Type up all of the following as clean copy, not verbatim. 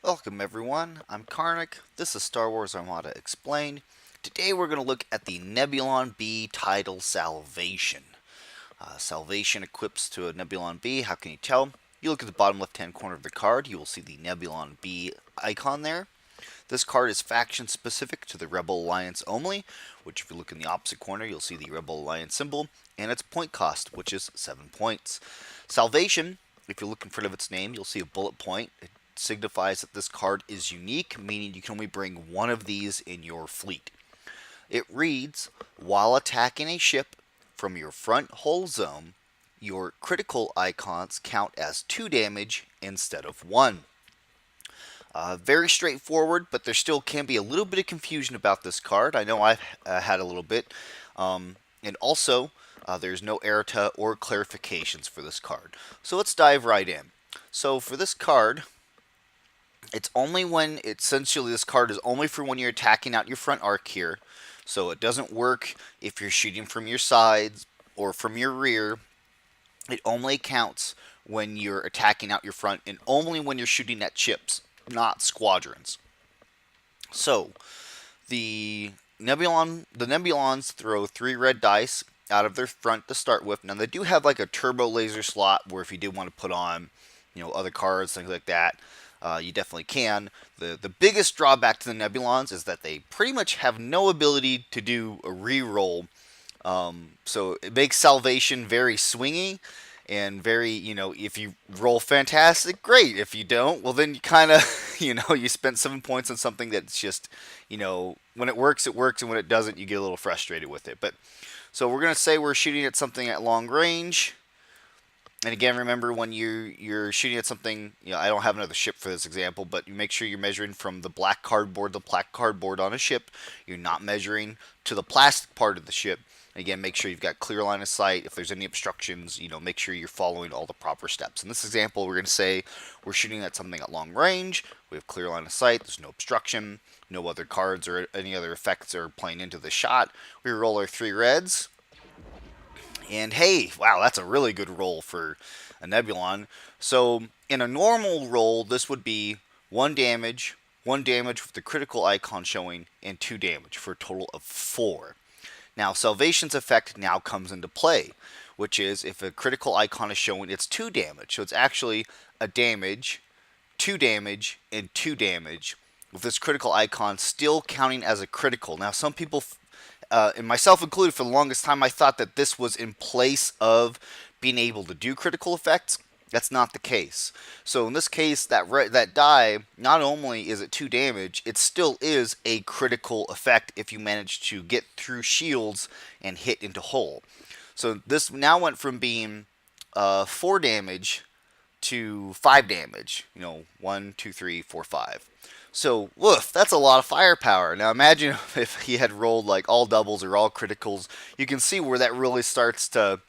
Welcome everyone, I'm Karnik. This is Star Wars Armada Explained. Today we're going to look at the Nebulon-B title Salvation. Salvation equips to a Nebulon-B. How can you tell? You look at the bottom left hand corner of the card, you will see the Nebulon-B icon there. This card is faction specific to the Rebel Alliance only, which if you look in the opposite corner you'll see the Rebel Alliance symbol, and its point cost, which is 7 points. Salvation, if you look in front of its name, you'll see a bullet point. It signifies that this card is unique, meaning you can only bring one of these in your fleet. It reads, while attacking a ship from your front hull zone, your critical icons count as 2 damage instead of 1. Very straightforward, but there still can be a little bit of confusion about this card. I know I've had a little bit. And also, there's no errata or clarifications for this card. So let's dive right in. So for this card, it's only when, essentially this card is only for when you're attacking out your front arc here. So it doesn't work if you're shooting from your sides or from your rear. It only counts when you're attacking out your front and only when you're shooting at ships, not squadrons. So the Nebulons throw 3 red dice out of their front to start with. Now they do have like a turbo laser slot where if you did want to put on, other cards, things like that, you definitely can. The biggest drawback to the Nebulons is that they pretty much have no ability to do a re-roll. So it makes Salvation very swingy and very, if you roll fantastic, great. If you don't, well then you kind of, you spent 7 points on something that's just, when it works, and when it doesn't, you get a little frustrated with it. But so we're going to say we're shooting at something at long range. And again, remember when you're shooting at something, I don't have another ship for this example, but you make sure you're measuring from the black cardboard on a ship. You're not measuring to the plastic part of the ship. Again, make sure you've got clear line of sight. If there's any obstructions, make sure you're following all the proper steps. In this example, we're going to say we're shooting at something at long range. We have clear line of sight. There's no obstruction. No other cards or any other effects are playing into the shot. We roll our 3 reds. And hey, wow, that's a really good roll for a Nebulon. So in a normal roll, this would be 1 damage with the critical icon showing, and 2 damage for a total of 4. Now, Salvation's effect now comes into play, which is if a critical icon is showing, it's 2 damage. So it's actually a damage, 2 damage, and 2 damage, with this critical icon still counting as a critical. Now, some people, and myself included, for the longest time, I thought that this was in place of being able to do critical effects. That's not the case. So in this case, that die, not only is it 2 damage, it still is a critical effect if you manage to get through shields and hit into hull. So this now went from being 4 damage to 5 damage. 1, 2, 3, 4, 5. So, woof, that's a lot of firepower. Now imagine if he had rolled like all doubles or all criticals. You can see where that really starts to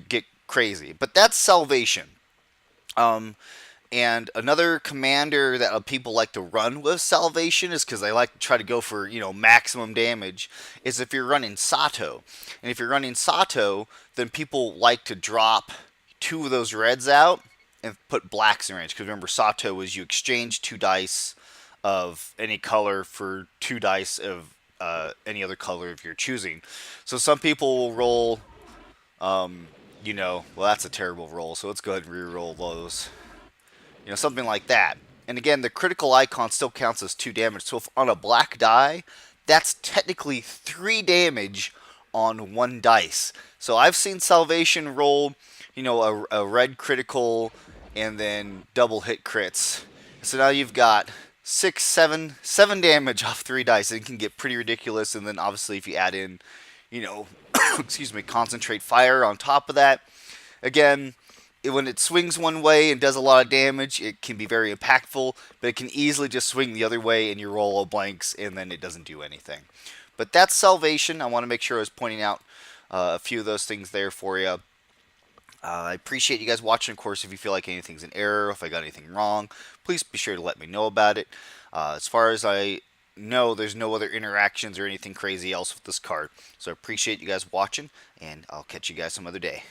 get crazy. But that's Salvation. And another commander that people like to run with Salvation is because they like to try to go for, maximum damage, is if you're running Sato. And if you're running Sato, then people like to drop 2 of those reds out and put blacks in range. Because remember, Sato is you exchange 2 dice of any color for 2 dice of any other color if you're choosing. So some people will roll, well, that's a terrible roll, so let's go ahead and re-roll those. Something like that. And again, the critical icon still counts as 2 damage. So if on a black die, that's technically 3 damage on 1 dice. So I've seen Salvation roll, a red critical and then double hit crits. So now you've got 7 damage off 3 dice. It can get pretty ridiculous. And then obviously if you add in, excuse me, concentrate fire on top of that. Again, when it swings one way and does a lot of damage, it can be very impactful, but it can easily just swing the other way and you roll all blanks and then it doesn't do anything. But that's Salvation. I want to make sure I was pointing out a few of those things there for you. I appreciate you guys watching. Of course, if you feel like anything's an error, if I got anything wrong, please be sure to let me know about it. As far as I know, there's no other interactions or anything crazy else with this card. So I appreciate you guys watching, and I'll catch you guys some other day.